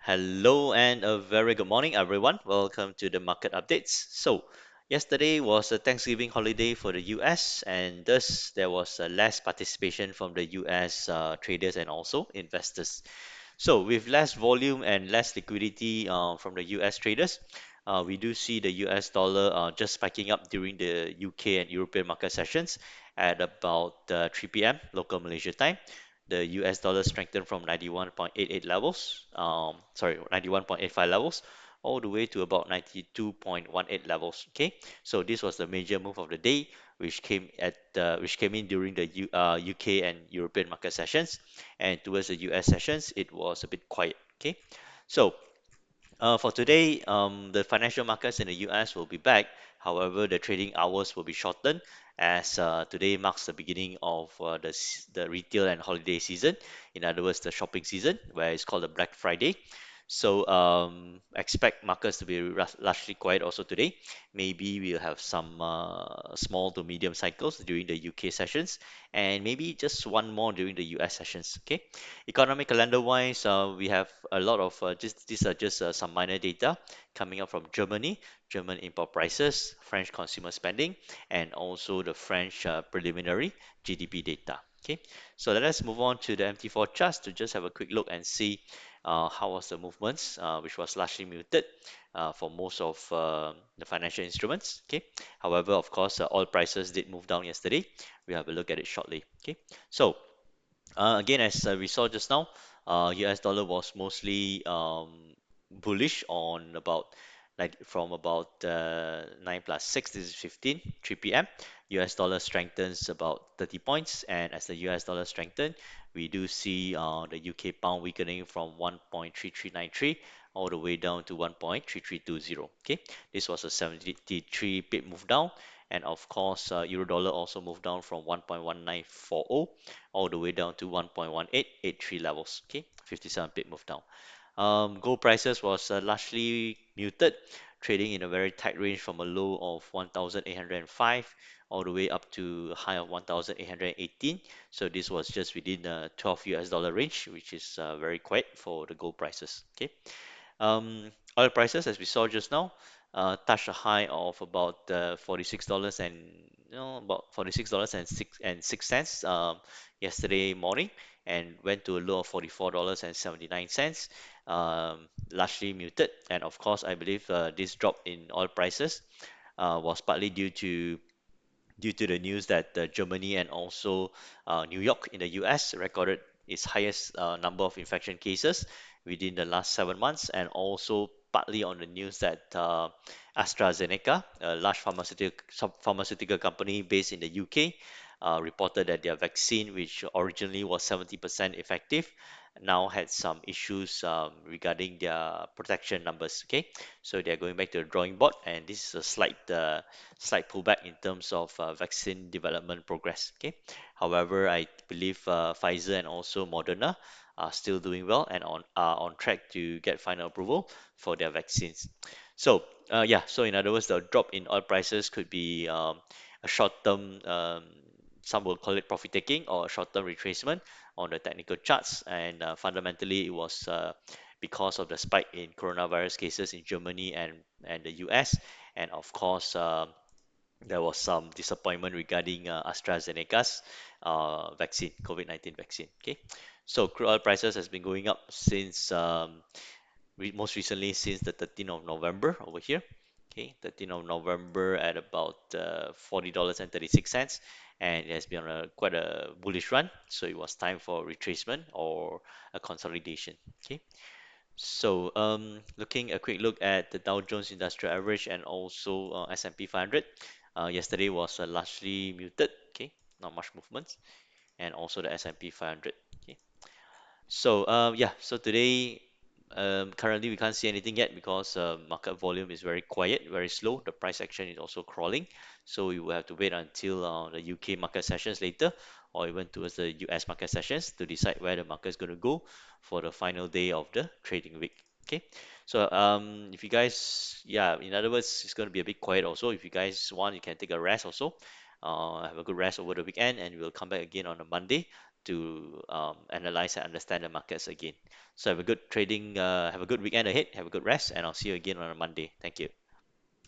Hello and a very good morning, everyone. Welcome to the market updates. Yesterday was a Thanksgiving holiday for the US, and thus there was less participation from the US traders and also investors. So, with less volume and less liquidity from the US traders, we do see the US dollar just spiking up during the UK and European market sessions at about 3 p.m. local Malaysia time. The US dollar strengthened from 91.88 levels, 91.85 levels, all the way to about 92.18 levels. Okay, so this was the major move of the day, which came in during the UK and European market sessions, and towards the US sessions, it was a bit quiet. Okay, so for today, the financial markets in the US will be back. However, the trading hours will be shortened as today marks the beginning of the retail and holiday season. In other words, the shopping season, where it's called the Black Friday. So expect markets to be largely quiet also today. Maybe we'll have some small to medium cycles during the UK sessions, and maybe just one more during the US sessions. Okay. Economic calendar wise, we have a lot of just these are just some minor data coming up from Germany, German import prices, French consumer spending, and also the French preliminary GDP data. Okay, so let us move on to the MT4 charts to just have a quick look and see how was the movements, which was largely muted for most of the financial instruments. Okay, however, of course, oil prices did move down yesterday. We have a look at it shortly. Okay, so again, as we saw just now, US dollar was mostly bullish on about like from about 9 plus 6, this is 15, 3 p.m. US dollar strengthens about 30 points, and as the US dollar strengthened, we do see the UK pound weakening from 1.3393 all the way down to 1.3320. Okay, this was a 73 pip move down, and of course, euro dollar also moved down from 1.1940 all the way down to 1.1883 levels. Okay, 57 pip move down. Gold prices was largely muted, trading in a very tight range from a low of 1,805 all the way up to a high of 1,818. So this was just within the 12 US dollar range, which is very quiet for the gold prices. Okay. Oil prices, as we saw just now, touched a high of about $46 and about $46 and six cents yesterday morning, and went to a low of $44.79, largely muted. And of course, I believe this drop in oil prices was partly due to the news that Germany and also New York in the US recorded its highest number of infection cases within the last 7 months, and also partly on the news that AstraZeneca, a large pharmaceutical company based in the UK, reported that their vaccine, which originally was 70% effective, now had some issues regarding their protection numbers. Okay, so they're going back to the drawing board, and this is a slight pullback in terms of vaccine development progress. Okay, however, I believe Pfizer and also Moderna are still doing well and are on track to get final approval for their vaccines. So yeah, so in other words, the drop in oil prices could be a short-term, some will call it profit taking or a short-term retracement on the technical charts, and fundamentally it was because of the spike in coronavirus cases in Germany and the US, and of course there was some disappointment regarding AstraZeneca's vaccine, COVID-19 vaccine. Okay, so crude oil prices has been going up since most recently since the 13th of November over here. Okay, 13th of November at about $40.36, and it has been on a quite a bullish run. So it was time for retracement or a consolidation. Okay, so looking a quick look at the Dow Jones Industrial Average and also S&P 500. Yesterday was largely muted. Okay, not much movement, and also the S&P 500. Okay, so yeah, so today currently we can't see anything yet because market volume is very quiet, very slow. The price action is also crawling, so we will have to wait until the UK market sessions later, or even towards the US market sessions to decide where the market is going to go for the final day of the trading week. Okay, so if you guys, yeah, in other words, it's going to be a bit quiet also. If you guys want, you can take a rest also. Have a good rest over the weekend, and we'll come back again on a Monday to analyze and understand the markets again. So have a good weekend ahead, have a good rest, and I'll see you again on a Monday. Thank you.